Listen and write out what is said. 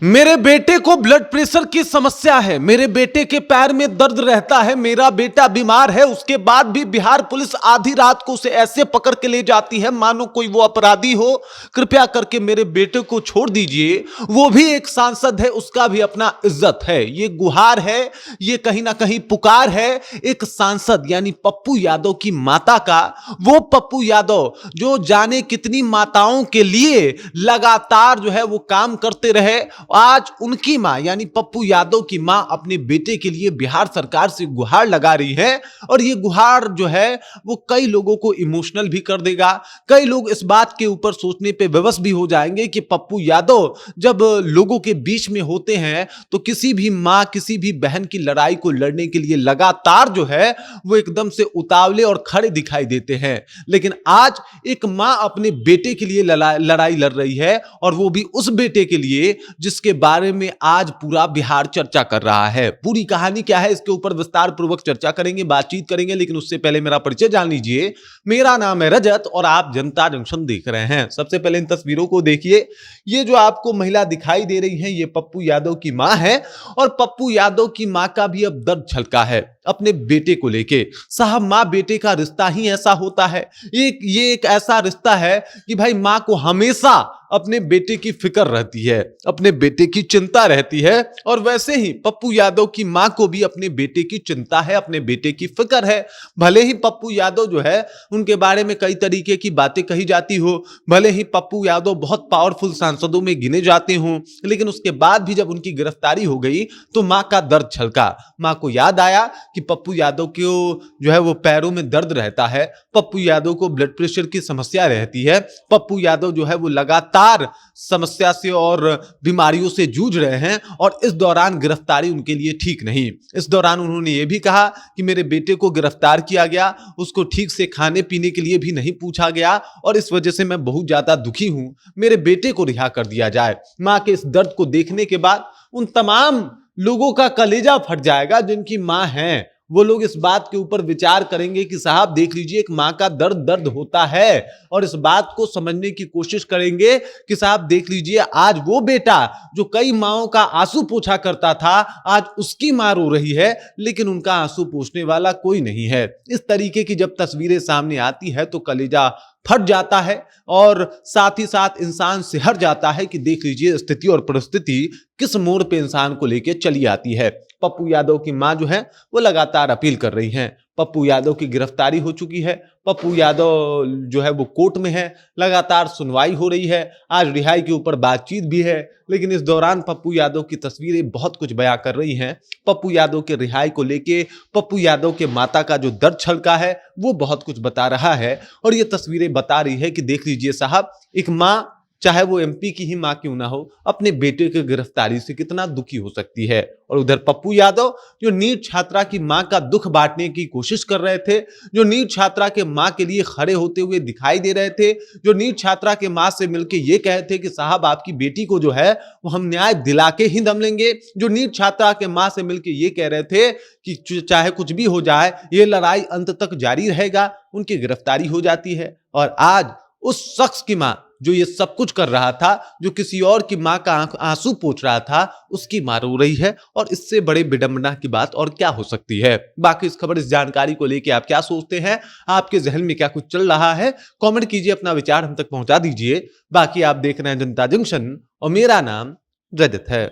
मेरे बेटे को ब्लड प्रेशर की समस्या है। मेरे बेटे के पैर में दर्द रहता है। मेरा बेटा बीमार है। उसके बाद भी बिहार पुलिस आधी रात को उसे ऐसे पकड़ के ले जाती है मानो कोई वो अपराधी हो। कृपया करके मेरे बेटे को छोड़ दीजिए। वो भी एक सांसद है, उसका भी अपना इज्जत है। ये गुहार है, ये कहीं ना कहीं पुकार है एक सांसद यानी पप्पू यादव की माता का। वो पप्पू यादव जो जाने कितनी माताओं के लिए लगातार जो है वो काम करते रहे। आज उनकी मां यानी पप्पू यादव की मां अपने बेटे के लिए बिहार सरकार से गुहार लगा रही है। और ये गुहार जो है वो कई लोगों को इमोशनल भी कर देगा। कई लोग इस बात के ऊपर सोचने पे विवश भी हो जाएंगे कि पप्पू यादव जब लोगों के बीच में होते हैं तो किसी भी मां किसी भी बहन की लड़ाई को लड़ने के लिए लगातार जो है वो एकदम से उतावले और खड़े दिखाई देते हैं। लेकिन आज एक मां अपने बेटे के लिए लड़ाई लड़ रही है, और वो भी उस बेटे के लिए जिसके बारे में आज पूरा बिहार चर्चा कर रहा है। पूरी कहानी क्या है इसके ऊपर विस्तार पूर्वक चर्चा करेंगे, बातचीत करेंगे, लेकिन उससे पहले मेरा परिचय जान लीजिए। मेरा नाम है रजत और आप जनता जंक्शन देख रहे हैं। सबसे पहले इन तस्वीरों को देखिए। ये जो आपको महिला दिखाई दे रही है ये पप्पू यादव की मां है, और पप्पू यादव की मां का भी अब दर्द छलका है अपने बेटे को लेके। साहब, मां बेटे का रिश्ता ही ऐसा होता है। ये एक ऐसा रिश्ता है कि भाई मां को हमेशा अपने बेटे की फिक्र रहती है, अपने बेटे की चिंता रहती है। और वैसे ही पप्पू यादव की मां को भी अपने बेटे की चिंता है, अपने बेटे की फिक्र है। भले ही पप्पू यादव जो है उनके बारे में कई तरीके की बातें कही जाती हो, भले ही पप्पू यादव बहुत पावरफुल सांसदों में गिने जाते हों, लेकिन उसके बाद भी जब उनकी गिरफ्तारी हो गई तो मां का दर्द छलका। मां को याद आया कि पप्पू यादव को जो है वो पैरों में दर्द रहता है, पप्पू यादव को ब्लड प्रेशर की समस्या रहती है, पप्पू यादव जो है वो लगातार समस्या से और बीमारियों से जूझ रहे हैं, और इस दौरान गिरफ्तारी उनके लिए ठीक नहीं। इस दौरान उन्होंने ये भी कहा कि मेरे बेटे को गिरफ्तार किया गया, उसको ठीक से खाने पीने के लिए भी नहीं पूछा गया, और इस वजह से मैं बहुत ज्यादा दुखी हूं। मेरे बेटे को रिहा कर दिया जाए। मां के इस दर्द को देखने के बाद उन तमाम लोगों का कलेजा फट जाएगा जिनकी मां है। वो लोग इस बात के ऊपर विचार करेंगे कि साहब देख लीजिए, एक मां का दर्द दर्द होता है, और इस बात को समझने की कोशिश करेंगे कि साहब देख लीजिए, आज वो बेटा जो कई माओं का आंसू पोंछा करता था, आज उसकी मां रो रही है, लेकिन उनका आंसू पोंछने वाला कोई नहीं है। इस तरीके की जब तस्वीरें सामने आती है तो कलेजा फट जाता है, और साथ ही साथ इंसान सिहर जाता है कि देख लीजिए स्थिति और परिस्थिति किस मोड़ पे इंसान को लेके चली आती है। पप्पू यादव की मां जो है वो लगातार अपील कर रही हैं। पप्पू यादव की गिरफ्तारी हो चुकी है, पप्पू यादव जो है वो कोर्ट में है, लगातार सुनवाई हो रही है, आज रिहाई के ऊपर बातचीत भी है। लेकिन इस दौरान पप्पू यादव की तस्वीरें बहुत कुछ बयां कर रही हैं। पप्पू यादव के रिहाई को लेके पप्पू यादव के माता का जो दर्द छलका है वो बहुत कुछ बता रहा है, और ये तस्वीरें बता रही है कि देख लीजिए साहब, एक मां चाहे वो एमपी की ही मां क्यों ना हो, अपने बेटे की गिरफ्तारी से कितना दुखी हो सकती है। और उधर पप्पू यादव जो नीट छात्रा की मां का दुख बांटने की कोशिश कर रहे थे, जो नीट छात्रा के मां के लिए खड़े होते हुए दिखाई दे रहे थे, जो नीट छात्रा के मां से मिलकर ये कहे थे कि साहब आपकी बेटी को जो है वो हम न्याय दिला के ही दम लेंगे, जो नीट छात्रा के मां से मिलकर ये कह रहे थे कि चाहे कुछ भी हो जाए ये लड़ाई अंत तक जारी रहेगा, उनकी गिरफ्तारी हो जाती है। और आज उस शख्स की मां जो ये सब कुछ कर रहा था, जो किसी और की मां का आंसू पोंछ रहा था, उसकी मां रो रही है। और इससे बड़े विडंबना की बात और क्या हो सकती है। बाकी इस खबर, इस जानकारी को लेके आप क्या सोचते हैं, आपके जहन में क्या कुछ चल रहा है, कमेंट कीजिए, अपना विचार हम तक पहुंचा दीजिए। बाकी आप देख रहे हैं जनता जंक्शन और मेरा नाम रजत है।